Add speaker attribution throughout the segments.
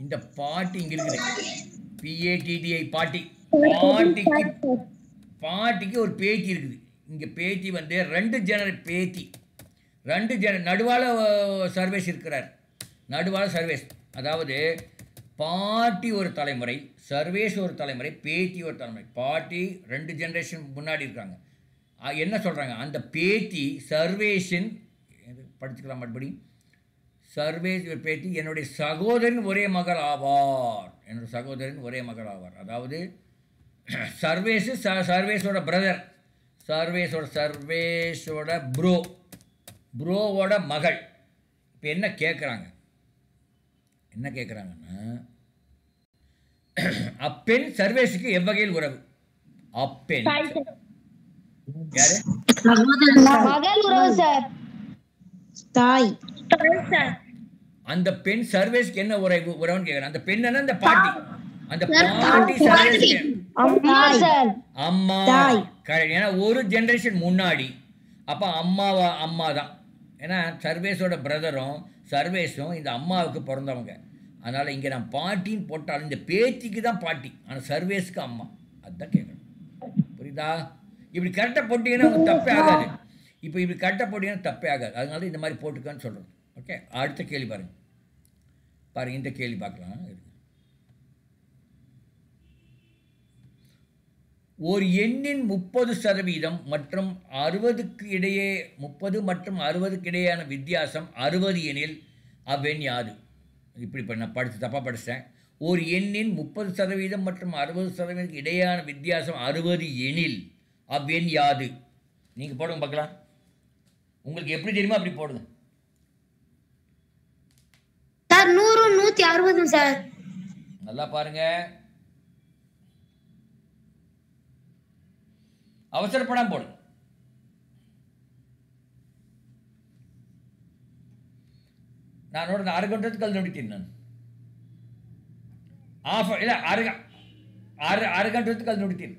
Speaker 1: இந்த பாட்டி இங்கே இருக்குது. PATTI பாட்டி. பாட்டிக்கு பாட்டிக்கு ஒரு பேத்தி இருக்குது. இங்கே பேத்தி வந்து 2 பேத்தி 2 நடுவால சர்வேஸ் இருக்கிறார். நடுவால சர்வேஸ், அதாவது பாட்டி ஒரு தலைமுறை, சர்வேஸ் ஒரு தலைமுறை, பேத்தி ஒரு தலைமுறை. பாட்டி 2 ஜெனரேஷன் முன்னாடி இருக்காங்க. என்ன சொல்கிறாங்க, அந்த பேத்தி சர்வேஷன் படிச்சுக்கலாம் மறுபடி. சர்வேஸ் பேத்தி என்னுடைய சகோதரன் ஒரே மகள் ஆவார். என்னுடைய சகோதரன் ஒரே மகள் ஆவார். அதாவது சர்வேஸு சர்வேஸோட பிரதர், சர்வேஸோட ப்ரோவோட மகள். இப்போ என்ன கேட்குறாங்கன்னா அப்பெண் சர்வேஸுக்கு எவ்வகையில் உறவு? அப்பெண் யாரு?
Speaker 2: மகள் உறவு சார். தாய்.
Speaker 1: அந்த பெண் சர்வேஸ்க்கு என்ன உறவுன்னு கேட்குறேன். அந்த பெண் அந்த பாட்டி, அந்த பாட்டி சர்வேஸ்க்கு அம்மா. ஏன்னா ஒரு ஜெனரேஷன் முன்னாடி, அப்போ அம்மா தான். ஏன்னா சர்வேஸோட பிரதரும் சர்வேஸும் இந்த அம்மாவுக்கு பிறந்தவங்க. அதனால் இங்கே நான் பாட்டின்னு போட்டாலும் இந்த பேத்திக்கு தான் பாட்டி, ஆனால் சர்வேஸுக்கு அம்மா. அதுதான் கேட்கணும். புரியுதா? இப்படி கரெக்டாக போட்டிங்கன்னா அவங்க தப்பே ஆகாது. இப்போ இப்படி கரெக்டாக போட்டிங்கன்னா தப்பே ஆகாது. அதனால இந்த மாதிரி போட்டுக்கான்னு சொல்கிறது. ஓகே, அடுத்த கேள்வி பாருங்கள். இந்த கேள்வி பார்க்கலாம். ஒரு எண்ணின் 30% மற்றும் 60க்கு இடையே 30 மற்றும் 60க்கு இடையேயான வித்தியாசம் 60 எனில் அவ்வெண் யாது? இப்படி நான் தப்பாக படித்தேன். ஒரு எண்ணின் 30% மற்றும் 60% இடையேயான வித்தியாசம் 60 எனில் அவ்வெண் யாது? நீங்கள் போடுங்க பார்க்கலாம். உங்களுக்கு எப்படி தெரியுமா அப்படி போடுங்க
Speaker 2: சார். 100 160 சார்.
Speaker 1: நல்லா பாருங்க, அவசரப்படாம போடுங்க. நான் ನೋಡಿದ 6 ಗಂಟೆ ಕಲ್ ನೋಡಿತೀನಿ. ನಾನು ಇಲ್ಲ 6 ಗಂಟೆ ಕಲ್ ನೋಡಿತೀನಿ.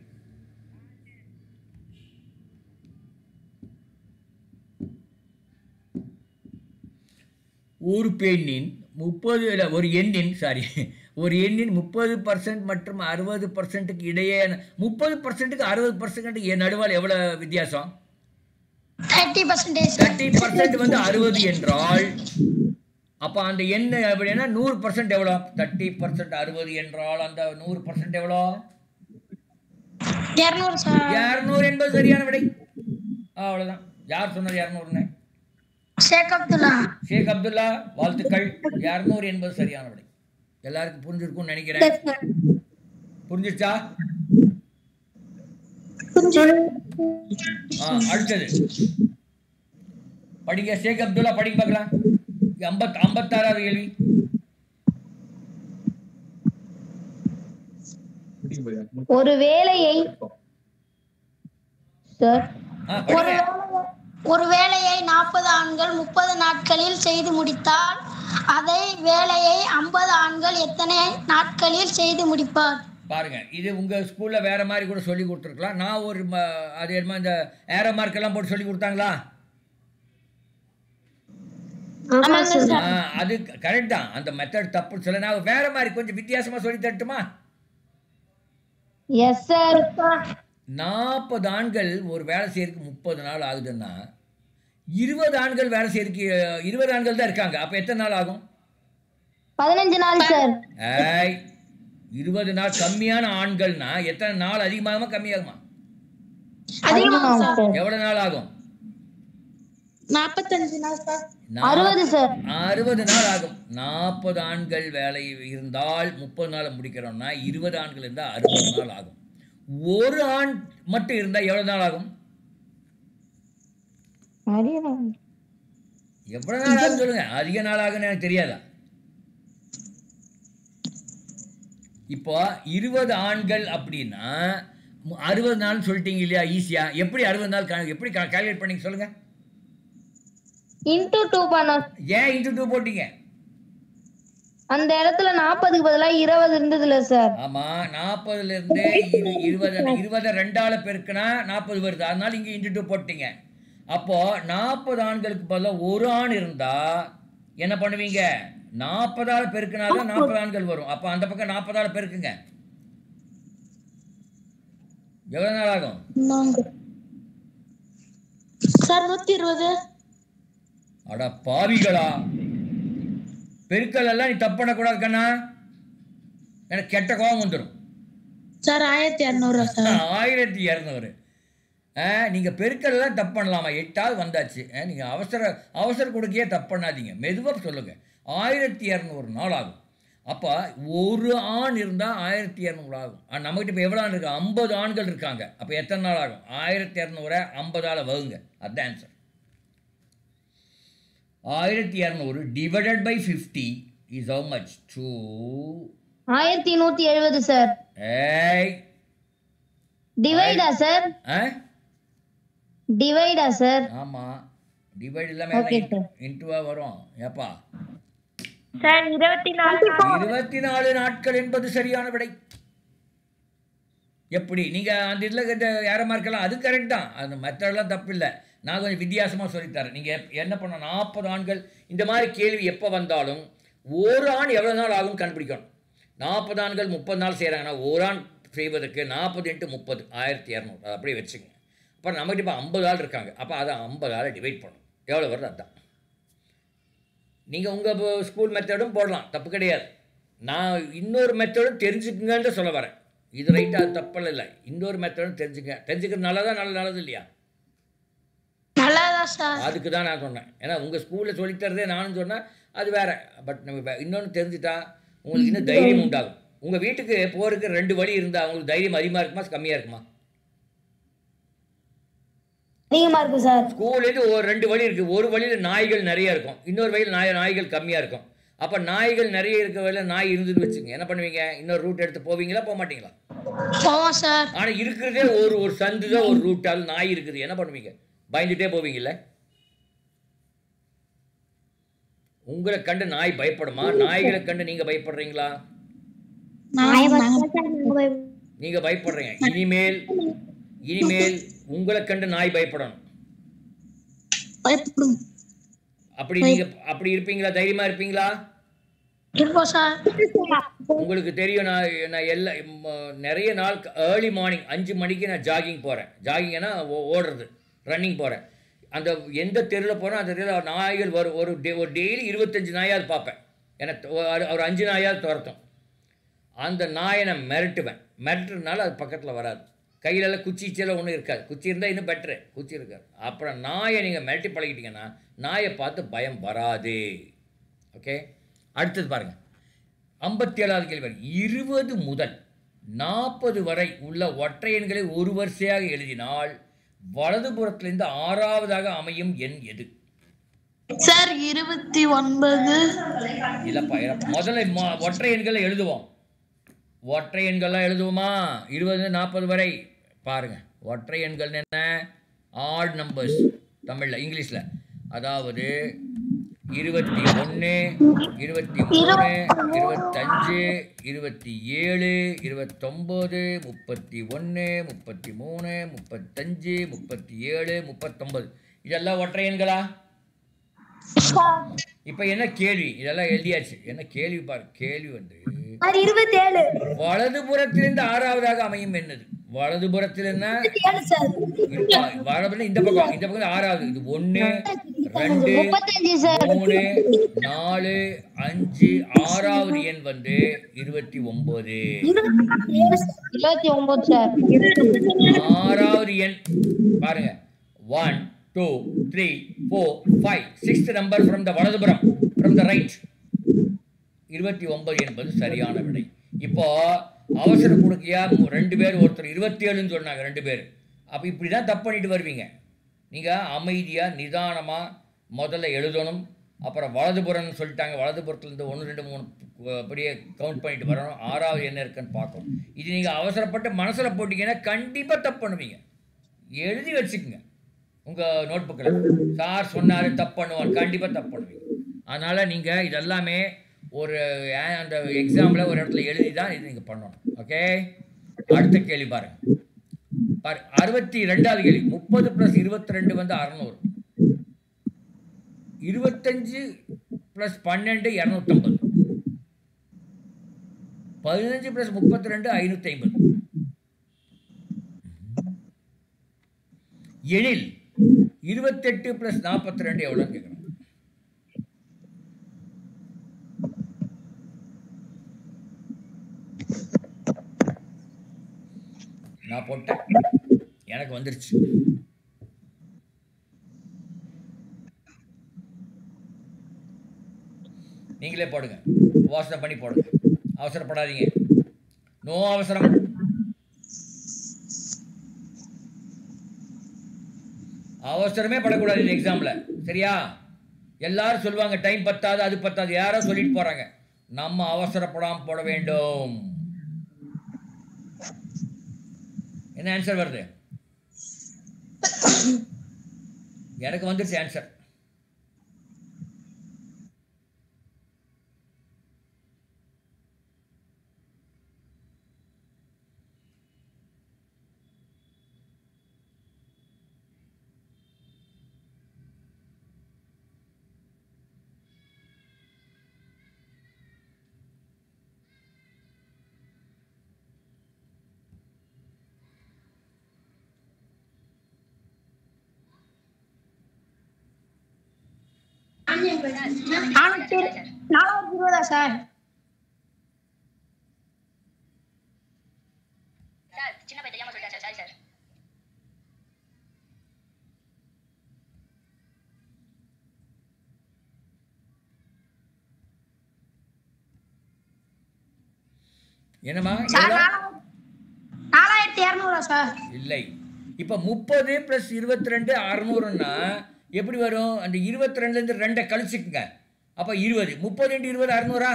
Speaker 1: ஒரு பெண்ணின் 30 ஒரு எண்ணின் 30% மற்றும் 60%க்கு இடையேயான 30%க்கு 60% நடுவால் எவ்வளவு வித்தியாசம்? 30% வந்து 60 என்றால் அப்ப அந்த எண் எப்படின்னா 100% எவ்வளோ? 30% 60 என்றால் அந்த 100% எவ்வளோ? 200 என்பது சரியான விடை. அவ்வளவுதான். யார் சொன்னது 200? ஷேக் அப்துல்லா, வாழ்த்துக்கள். 200 என்பது சரியான விடை. எல்லாருக்கும் புரிஞ்சிருக்கும்னு நினைக்கிறேன். புரிஞ்சிருச்சா? அடுத்தது படிங்க. ஷேக் அப்துல்லா படிங்க பார்க்கலாம். 56வது கேள்வி.
Speaker 2: ஒரு வேலையை
Speaker 3: ஒரு வேலையை 40 ஆண்கள் 30 நாட்களில் செய்து முடித்தால் அதே வேலையை 50 ஆண்கள் எத்தனை நாட்களில் செய்து முடிப்பார்?
Speaker 1: பாருங்க, இது உங்க ஸ்கூல்ல வேற மாதிரி கூட சொல்லி கொடுத்துருக்கலாம். நான் ஒரு அது என்ன இந்த ஏரோ மார்க் எல்லாம் போட்டு சொல்லி கொடுத்தாங்களா? அது கரெக்ட் தான். அந்த மெத்தட் தப்பு சொல்ல. நான் வேற மாதிரி கொஞ்சம் வித்தியாசமா சொல்லி தரட்டுமா?
Speaker 2: Yes sir.
Speaker 1: 40 ஆண்கள் ஒரு வேலை செய்யறதுக்கு 30 நாள் ஆகுதுன்னா 20 ஆண்கள் வேலை செய்யறதுக்கு 20 ஆண்கள் தான் இருக்காங்க. அப்ப எத்தனை நாள் ஆகும்?
Speaker 2: 15 நாள் சார்.
Speaker 1: 20 நாள் கம்மியான ஆண்கள்னா எத்தனை நாள் அதிகமாகுமா கம்மியாகுமா? எவ்வளவு நாள் ஆகும்?
Speaker 3: 45 நாள் சார்.
Speaker 2: 60 சார்.
Speaker 1: 60 நாள் ஆகும். 40 ஆண்கள் வேலை இருந்தால் 30 நாள் முடிக்கிறோம்னா 20 ஆண்கள் இருந்தால் 60 நாள் ஆகும். ஒரு ஆண் மட்டும் இருந்தால் எவ்வளவு நாள் ஆகும்? எவ்வளவு நாள் ஆகும் சொல்லுங்க. அதிக நாள் ஆகுன்னு எனக்கு தெரியாதா? இப்போ 20 ஆண்கள் அப்படின்னா 60 நாள் சொல்லிட்டீங்க இல்லையா? ஈஸியா எப்படி 60 நாள் எப்படி கால்குலேட் பண்ணீங்க சொல்லுங்க.
Speaker 2: இன்டு 2 பண்ணோம்.
Speaker 1: ஏன் இன்டு 2 போட்டீங்க?
Speaker 2: அந்த இடத்துல 40க்கு பதிலா 20 இருந்ததுல சார்.
Speaker 1: ஆமா, 40ல இருந்து 20 2ஆல பெருக்கினா 40 வருது. அதனால இங்க இன்டு 2 போட்டீங்க. அப்போ 40 ஆண்களுக்கு பதிலா ஒரு ஆண் இருந்தா என்ன பண்ணுவீங்க? 40ஆல பெருக்கினாதான் 40 ஆண்கள் வரும். அப்போ அந்த பக்கம் 40ஆல பெருக்குங்க. எவ்வளவு நாள் ஆகும்
Speaker 3: சார்? 120.
Speaker 1: அட பாவிகளா, பெருக்கல் எல்லாம் நீ தப்பு பண்ணக்கூடாது கண்ணா, எனக்கு கெட்ட கோபம் வந்துடும்.
Speaker 3: Sir 1200 sir.
Speaker 1: 1200. நீங்கள் பெருக்கல் எல்லாம் தப்பு பண்ணலாமா? 8ஆவது வந்தாச்சு. நீங்கள் அவசர கொடுக்கையே தப்பு பண்ணாதீங்க, மெதுவாக சொல்லுங்கள். 1200 நாள் ஆகும். அப்போ ஒரு ஆண் இருந்தால் 1200 ஆகும். நம்மகிட்ட இப்போ எவ்வளோ ஆண் இருக்கு? 50 ஆண்கள் இருக்காங்க. அப்போ எத்தனை நாள் ஆகும்? 1200 50ஆல் வகுங்க. அதுதான் answer. 1200 divided by 50 is how much?
Speaker 2: 1170 sir.
Speaker 1: ஏய்,
Speaker 2: டிவைடா சார்? டிவைடா சார்?
Speaker 1: ஆமாம், டிவைட் இல்லாமல் இன்ட்டுவா வரும். ஏப்பா
Speaker 3: சார்
Speaker 1: 24 நாட்கள் என்பது சரியான விடை. எப்படி நீங்கள் அந்த இதில் யாரமாக இருக்கலாம், அது கரெக்ட் தான், அந்த மெத்தடெல்லாம் தப்பு இல்லை. நான் கொஞ்சம் வித்தியாசமாக சொல்லித்தரேன். நீங்கள் என்ன பண்ண, 40 ஆண்கள் இந்த மாதிரி கேள்வி எப்போ வந்தாலும் ஒரு ஆண் எவ்வளோ நாள் ஆகும் கண்டுபிடிக்கணும். 40 ஆண்கள் 30 நாள் செய்கிறாங்கன்னா ஒரு ஆண் செய்வதற்கு 40 × 30 1200. அதை அப்படியே வச்சுங்க. அப்போ நம்மகிட்ட இப்போ 50 ஆள் இருக்காங்க. அப்போ அதை 50ஆல் டிவைட் பண்ணணும். எவ்வளோ வருது அதுதான். நீங்கள் உங்கள் ஸ்கூல் மெத்தடும் போடலாம், தப்பு கிடையாது. நான் இன்னொரு மெத்தடும் தெரிஞ்சுக்குங்கன்னு சொல்ல வரேன். இது ரைட்டாக, அது தப்பெல்லாம் இல்லை. இன்னொரு மெத்தடும் தெரிஞ்சுக்கிறது நல்லது இல்லையா?
Speaker 3: நல்லதா சார்?
Speaker 1: அதுக்கு தான் நான் சொன்னேன். ஏன்னா உங்கள் ஸ்கூலில் சொல்லித்தரதே நானும் சொன்னேன், அது வேறு. பட் நம்ம இன்னொன்று தெரிஞ்சுட்டா உங்களுக்கு இன்னும் தைரியம் உண்டாகும். உங்கள் வீட்டுக்கு போகிறதுக்கு 2 வழி இருந்தால் உங்களுக்கு தைரியம் அதிகமாக இருக்குமா கம்மியாக இருக்குமா?
Speaker 2: அதிகமா இருக்கு சார்.
Speaker 1: ஸ்கூல்லேருந்து ஒரு 2 வழி இருக்குது. ஒரு வழியில் நாய்கள் நிறைய இருக்கும், இன்னொரு வழியில் நாய்கள் கம்மியாக இருக்கும். அப்போ நாய்கள் நிறைய இருக்க வழியில் நாய் இருந்துன்னு வச்சுங்க, என்ன பண்ணுவீங்க? இன்னொரு ரூட் எடுத்து போவீங்களா போக மாட்டீங்களா?
Speaker 3: போவோம் சார்.
Speaker 1: ஆனால் இருக்கிறதே ஒரு சந்து தான், ஒரு ரூட்டால் நாய் இருக்குது, என்ன பண்ணுவீங்க? பயந்துட்டே போவீங்கல்ல? உங்களை கண்டு நாய் பயப்படுமா? நாய்களை கண்டு நீங்கள் பயப்படுறீங்களா? நீங்கள் பயப்படுறீங்க. இனிமேல் உங்களை கண்டு நாய் பயப்படணும். அப்படி இருப்பீங்களா? தைரியமா இருப்பீங்களா? உங்களுக்கு தெரியும், நான் நிறைய நாள் ஏர்லி மார்னிங் 5 மணிக்கு நான் ஜாகிங் போகிறேன். ஜாகிங்னா ஓடுறது, ரன்னிங் போகிறேன். அந்த எந்த தெருவில் போகிறோம் அந்த தெருவில் நாய்கள் வரும். ஒரு டெய்லி 25 நாயாவது பார்ப்பேன். எனக்கு ஒரு 5 நாயாவது துரத்தும். அந்த நாயை நான் மிரட்டுறதுனால அது பக்கத்தில் வராது. கையிலெல்லாம் குச்சிச்செல்லாம் ஒன்றும் இருக்காது. குச்சி இருந்தால் இன்னும் பெட்ரு, குச்சி இருக்காது. அப்புறம் நாயை நீங்கள் மிரட்டி பழகிட்டீங்கன்னா நாயை பார்த்து பயம் வராது. ஓகே, அடுத்தது பாருங்கள். 57வது கேள்வி. 20 முதல் 40 வரை உள்ள ஒற்றை எண்களை ஒரு வரிசையாக எழுதினால் வலதுபுறத்திலிருந்து 6ஆவதாக அமையும் எண் எது?
Speaker 3: சார் 29.
Speaker 1: இல்லப்பா, முதல்ல ஒற்றை எண்களை எழுதுவோம். ஒற்றை எண்கள்லாம் எழுதுவோமா? 20 40 வரை பாருங்க. ஒற்றை எண்கள் என்ன? ஆட் நம்பர்ஸ் தமிழில், இங்கிலீஷில். அதாவது 21 23 25 27 29 31 33 35 37 39 இதெல்லாம் ஒற்றை எண்களா? இப்ப என்ன கேள்வி? இதெல்லாம் எழுதியாச்சு. என்ன கேள்வி பாரு. கேள்வி வந்து
Speaker 2: 27
Speaker 1: வலதுபுறத்திலிருந்து 6ஆவதாக அமையும் என்னது? வலதுபுறத்தில் என்ன? இந்த பக்கம் 6ஆவது. இது 1 2 3 4 5 6ஆவது எண் வந்து 29.
Speaker 2: 29 சார்.
Speaker 1: 6ஆவது எண் பாருங்க. 1 2 3 4 5 6th நம்பர் from the வலதுபுறம், from the right. 29 என்பது சரியான விடை. இப்போ அவசர கொடுக்கையா 2 பேர், ஒருத்தர் 27ன்னு சொன்னாங்க 2 பேர். அப்போ இப்படி தான் தப்பு பண்ணிட்டு வருவீங்க. நீங்கள் அமைதியாக நிதானமாக முதல்ல எழுதணும். அப்புறம் வலதுபுறம்னு சொல்லிட்டாங்க, வலதுபுறத்துலேருந்து 1 2 3 அப்படியே கவுண்ட் பண்ணிட்டு வரணும். 6ஆவது என்ன இருக்குன்னு பார்க்கணும். இது நீங்கள் அவசரப்பட்டு மனசில் போட்டிங்கன்னா கண்டிப்பாக தப்பு பண்ணுவீங்க. எழுதி வச்சுக்கோங்க உங்கள் நோட்புக்கில். சார் சொன்னார் தப்பு பண்ணுவான், கண்டிப்பாக தப்பு பண்ணுவீங்க. அதனால் நீங்கள் இதெல்லாமே ஒரு அந்த எக்ஸாமில் ஒரு இடத்துல எழுதி தான் இது நீங்கள் பண்ணணும். ஓகே, அடுத்த கேள்வி பாருங்க. 62வது கேள்வி. 30 + 22 வந்து 600. 25 ப்ளஸ் 12 250. 15 ப்ளஸ் 32 550. எனில் 28 ப்ளஸ் 42 எவ்வளோன்னு கேட்குறேன். நான் போட்டேன், எனக்கு வந்துருச்சு. நீங்களே போடுங்க, யோசனை பண்ணி போடுங்க, அவசரப்படாதீங்க. நோ அவசரம். அவசரமே படக்கூடாது இந்த எக்ஸாம்ல, சரியா? எல்லாரும் சொல்லுவாங்க டைம் பத்தாது, அது பத்தாது, யாரோ சொல்லிட்டு போறாங்க. நம்ம அவசரப்படாம போட வேண்டும். என்ன ஆன்சர் வருது? எனக்கு வந்துருச்சு ஆன்சர்.
Speaker 3: நானூத்தி 420 சார்.
Speaker 4: சின்ன பையன் தெரியாம சொல்லிட்டேன் சார். Sorry sir.
Speaker 1: என்னமா?
Speaker 3: 4200 சார்.
Speaker 1: இல்லை, இப்போ 30 + 22 600ன்னா எப்படி வரும்? அந்த 22லேருந்து 2 கழிச்சுக்குங்க, அப்போ 20. 30 × 20 600ஆ?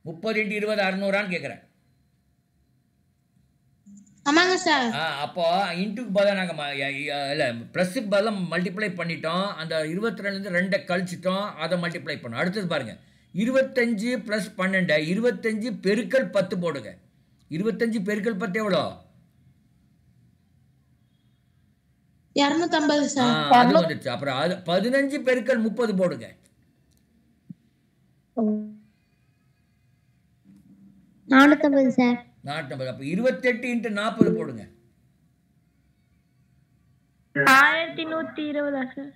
Speaker 1: 30 × 20 600ஆன்னு கேட்குறேன்.
Speaker 3: ஆமாங்க சார்.
Speaker 1: அப்போ இன்ட்டுக்கு பதிலாக நாங்கள் இல்லை ப்ளஸ்ஸுக்கு பதிலாக மல்டிப்ளை பண்ணிட்டோம். அந்த 22லேருந்து 2 கழிச்சிட்டோம், அதை மல்டிப்ளை பண்ணோம். அடுத்தது பாருங்கள், 25 + 12 25 × 10 போடுங்க. 25 × 10 எவ்வளோ?
Speaker 3: 250 சார்.
Speaker 1: அது வந்துச்சு. அப்புறம் 15 × 30 போடுங்க.
Speaker 2: 450 சார்.
Speaker 1: 450. அப்போ 28 × 40 போடுங்க.
Speaker 2: 1120 சார்.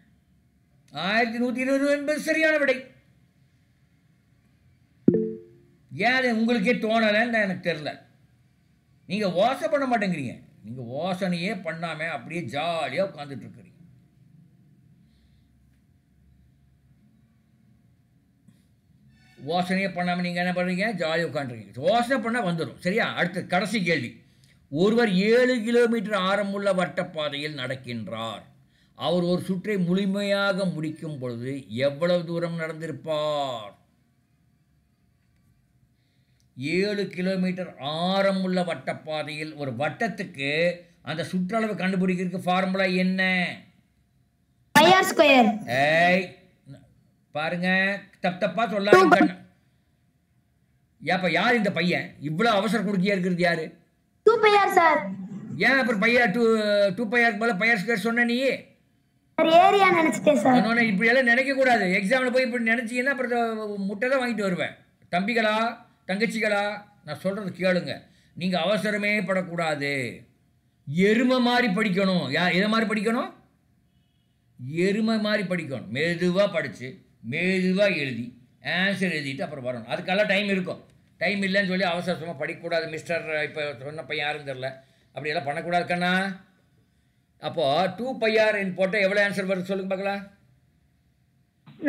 Speaker 1: 1120 என்பது சரியான விடை. ஏன் அது உங்களுக்கே தோணலைன்னு எனக்கு தெரியல. நீங்கள் யோசனை பண்ண மாட்டேங்கிறீங்க. நீங்கள் யோசனையே பண்ணாமல் அப்படியே ஜாலியாக உட்காந்துட்டு இருக்கிறீங்க. யோசனையே பண்ணாமல் நீங்கள் என்ன பண்ணுறீங்க? ஜாலியாக உட்காந்துருக்கீங்க. யோசனை பண்ணால் வந்துடும், சரியா? அடுத்து கடைசி கேள்வி. ஒருவர் 7 கிலோமீட்டர் ஆரமுள்ள வட்டப்பாதையில் நடக்கின்றார். அவர் ஒரு சுற்றை முழுமையாக முடிக்கும் பொழுது எவ்வளவு தூரம் நடந்திருப்பார்? 7 கிலோமீட்டர் ஆரமுள்ள வட்டப்பாதையில் ஒரு வட்டத்துக்கு அந்த சுற்றளவு கண்டுபிடிக்கிறதுக்கு ஃபார்முலா என்ன?
Speaker 2: πr².
Speaker 1: ஏய் பாருங்க, தப்பா சொல்லாதீங்க. ஏப்பா யார் இந்த பையன்? இவ்வளோ அவசர குறுக்கியா இருக்கிறது யாரு?
Speaker 2: 2πr sir.
Speaker 1: ஏன் அப்புறம் பையன் 2πr போல πr² சொன்ன நீ?
Speaker 2: சார் ஏரியா நினைச்சிட்டேன் சார்.
Speaker 1: அதனால இப்படி எல்லாம் நினைக்க கூடாது. எக்ஸாமில் போய் இப்படி நினைச்சீங்கன்னா அப்புறம் முட்டை தான் வாங்கிட்டு வருவேன். தம்பிகளா தங்கச்சிகளா, நான் சொல்றது கேளுங்க. நீங்க அவசரமே படக்கூடாது. எருமை மாதிரி படிக்கணும். எதை மாதிரி படிக்கணும்? எருமை மாதிரி படிக்கணும். மெதுவாக படித்து மெதுவாக எழுதி ஆன்சர் எழுதிட்டு அப்புறம் வரணும். அதுக்கெல்லாம் டைம் இருக்கும். டைம் இல்லைன்னு சொல்லி அவசரமாக படிக்கக்கூடாது. மிஸ்டர் இப்போ சொன்ன பையன் யாருன்னு தெரில, அப்படியெல்லாம் பண்ணக்கூடாது கண்ணா. அப்போது 2πr போட்டால் எவ்வளோ ஆன்சர் வருது சொல்லுங்க பார்க்கலாம்.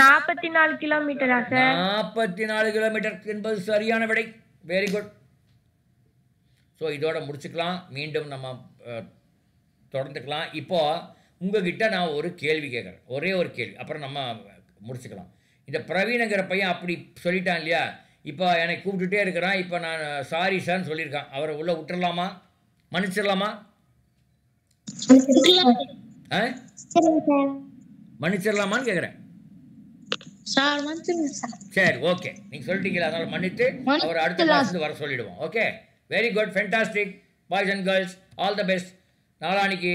Speaker 2: 44 கிலோமீட்டரா சார்?
Speaker 1: 44 கிலோமீட்டர் என்பது சரியான விடை. Very good. ஸோ இதோட முடிச்சுக்கலாம். மீண்டும் நம்ம தொடர்ந்துக்கலாம். இப்போது உங்ககிட்ட நான் ஒரு கேள்வி கேட்குறேன், ஒரே ஒரு கேள்வி, அப்புறம் நம்ம முடிச்சுக்கலாம். இந்த பிரவீனுங்கிற பையன் அப்படி சொல்லிட்டான் இல்லையா, இப்போ என்னை கூப்பிட்டுட்டே இருக்கிறான். இப்போ நான் சாரி சார்ன்னு சொல்லியிருக்கான். அவரை உள்ளே விட்டுடலாமா? மன்னிச்சிடலாமா? மன்னிச்சிடலாமான்னு கேட்குறேன். சரி, ஓகே, நீங்கள் சொல்லிட்டீங்களா, அதனால் மன்னித்து அவர் அடுத்த கிளாஸ் வர சொல்லிடுவோம். Okay, very good, fantastic. Boys and girls, all the best. நாளைக்கு